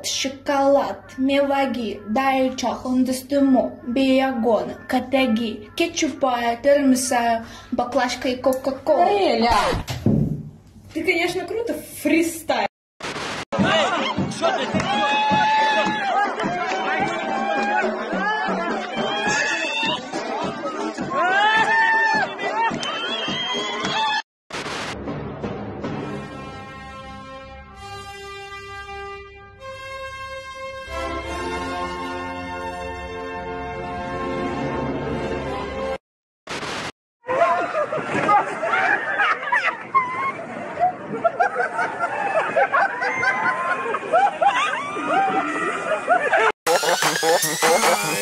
компот, шоколад, меваги, дайча, хундыстымо, биягон, катаги, кетчупая, термисая, баклажка и кока-кола. Эля! Ты, конечно, круто фристайл.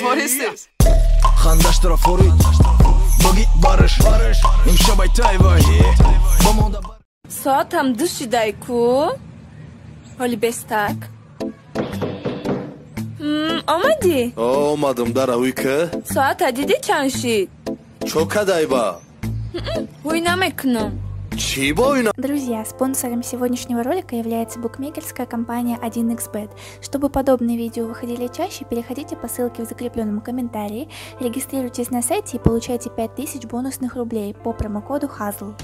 What is this? خندش ترافوری بگی بارش امشب ایتای وای با مونده Soatam dışıdayku. Holi bestak. Omadi. Olmadım dara uyku. Saat adidi çanşit. Çok adayba. Huynameknum. Друзья, спонсором сегодняшнего ролика является букмекерская компания 1xbet. Чтобы подобные видео выходили чаще, переходите по ссылке в закрепленном комментарии, регистрируйтесь на сайте и получайте 5000 бонусных рублей по промокоду HAZL.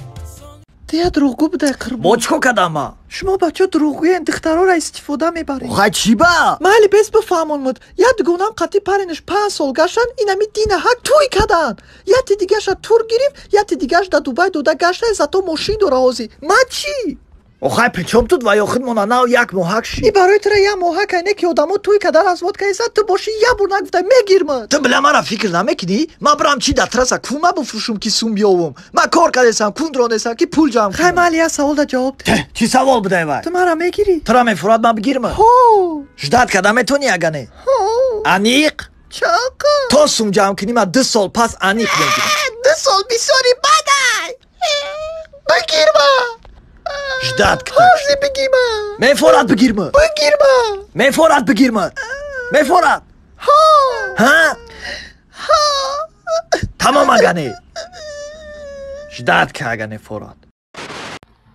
Ты дорогу бдай кырбо. بچه کداما شما بچه دروغگوی انتختارا را استفاده میبرید. خواهی چی با؟ مالی بس بفهمون مود. یاد گونم قطی پرینش 5 سال گشتن اینمی دینه هک توی کدن. یاد دیگه شد تور گریف، یاد دیگه شد دوبای دوده گشتن زتو ماشین دو رازی. ما چی؟ خواهی پچم تود و یاخد مناناو یک محک شی. ای برای تره یک محک اینه که آدمو توی کدر از واد که ایزد تو باشی یه بور نگفته میگیرمد. تو بله مرا فکر نمیکنی؟ ما برام چی دترسا کوما بفروشم که سوم بیاوم. ما کار کردم کندرانستم که پول جمع کنم. خیلی مالی یه سوال دا جواب ده. چی سوال بده وای؟ تو مرا میگیری؟ تو را میفراد ما بگیرم. هو. جدت کدام تو نیاگنه؟ هو. انیق؟ چاکو. تو سوم جمع کنی ما 2 سال پس انیق میگیرم. 2 سال بیساری بدای. بگیرم. جدت کتاش. حاضی بگیرم. میفراد بگیرم. بگیرم. میفراد بگیرم. میفراد. ها؟ تمام اگنه. جدت که اگنه فراد.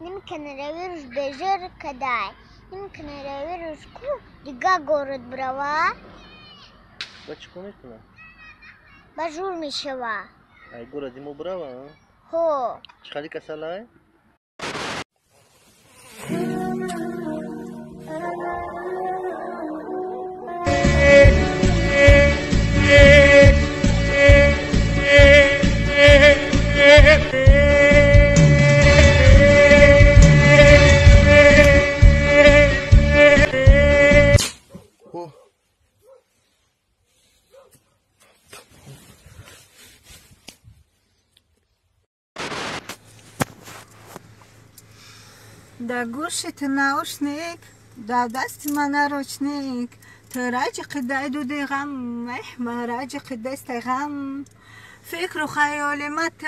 يمكن نرويرش بجر كداي يمكن نرويرش كو ديغا город брава Почему это? бажур мишева Ай город ему брава, а? Хо Чхали касалай? Да гушит наушник, да даст наручник. تراجع قدای دو دیغم مراجع قدای استغم فکر و خیال مت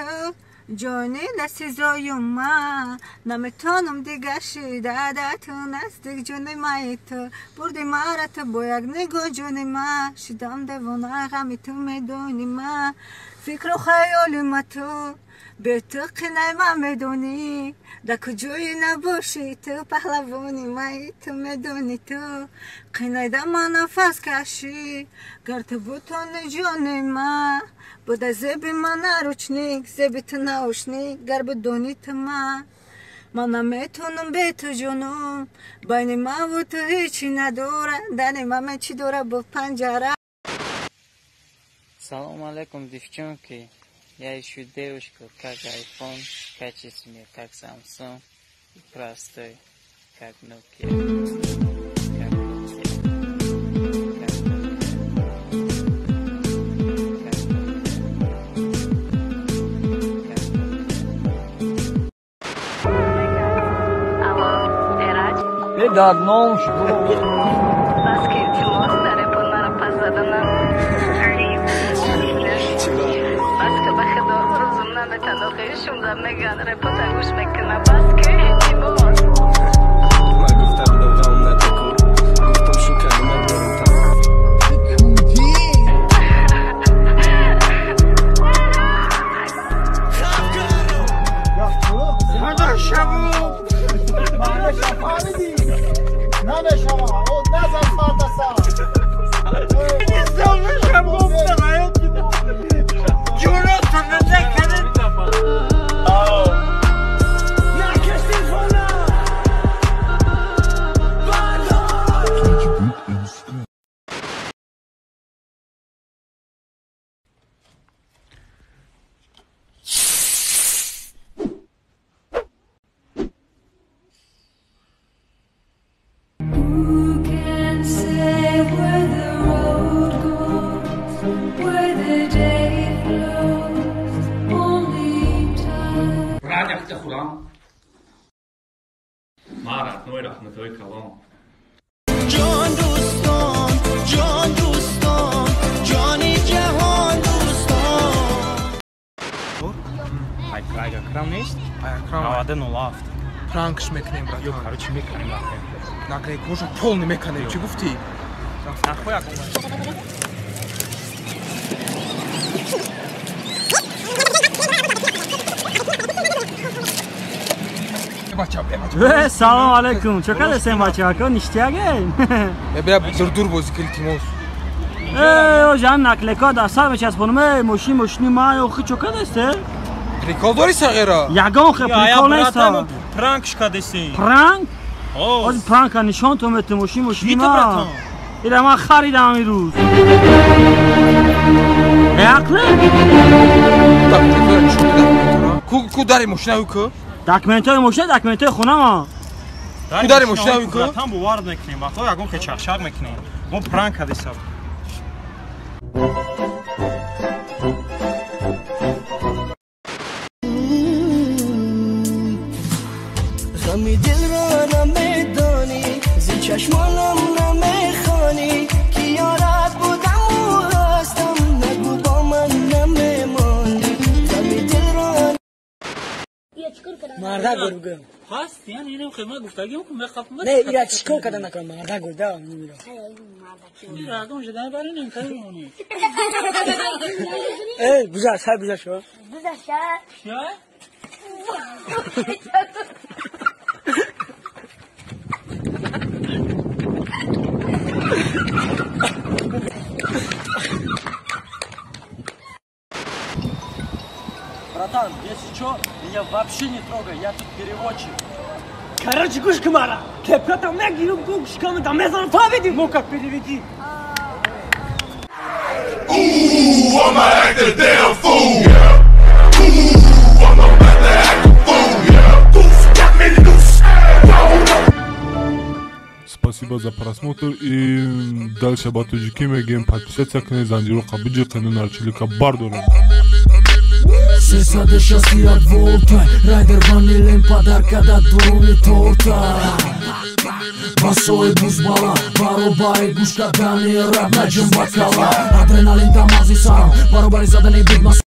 جانی دستی زایم ما نمیتونم دیگه شیده تو نزدیک جون مای تو بردی مارت با یک نگاه جون ما شدم دوانه غمی تو میدونی ما فکر و خیال مت به تو قنای من میدونی در کجایی نباشی تو پهلوانی مای تو میدونی تو قنای در من نفس کشی گر تو بودن جون ما بوده زبی من نروچنیک زبی تو ناوشنیک گر بدونی تو من نمیتونم به تو جونم بین من و تو هیچی نداره دنی من چی داره با پنجره. Салам алейкум, девчонки. Я ищу девушку, как iPhone, качественный, как Samsung, и простой, как Nokia. Dad, não, نه 90 07. Пранкш мекунем брат. Ё, короче, мекунем нахуй. Нагрей кожа полный мекунем. Чӣ гуфтӣ? Нахуй ягон. Салом алейкум. Чё кадесем бачака? Ништяге? Бебра дур бози кил Тимос. Ожан наклека да сар мечаспонам. Мошини ма охи чё кадесте? Прикол дори сагера? Ягон хе прикол неста. Пранк шкадесем. Пранк? Оз пранка нишон то мете мошини ма. Ида ман харидам ирӯз. Яқле? Ку дари мошина ку? Документои мошина, документои хунама. Ку дари мошина ку? Там бувар мекунем. Вақто ягон хе чақчақ мекунем. Мо пранк кадесам. غمی دل را نمیدانی زی چشمانم نمیخوانی که یارت بودم و هستم نگو با من نمیمانی غمی دل را مرده گرگم هست یعنی اینو خدمت گفتگی میکنم بخوام نه ایرا چیکار کردن نکنم مرده گرده نمیرم ایرا اگه اونجا دارم برای نمیکنی مونی ای بزرگ شد بزرگ شد بزرگ شد Братан, если что, меня вообще не трогай, я тут переводчик. Короче, кушка мара, ты братан, я гирю кушками, там я сам победи. Ну как переведи? Ooh, I'ma act a damn fool. Ooh, I'ma act a fool. Goose got me loose. Спасибо за просмотр и дальше батуджики мегем подписаться к Занжиру Кабуджи канал Чилика Бардора. Сесаде шасти от волта, райдер ванилен подарка да дуруни торта. Басой бузбала, баробари гушка дани раб наджим бакала. Адреналин дамази сам, баробари задани бит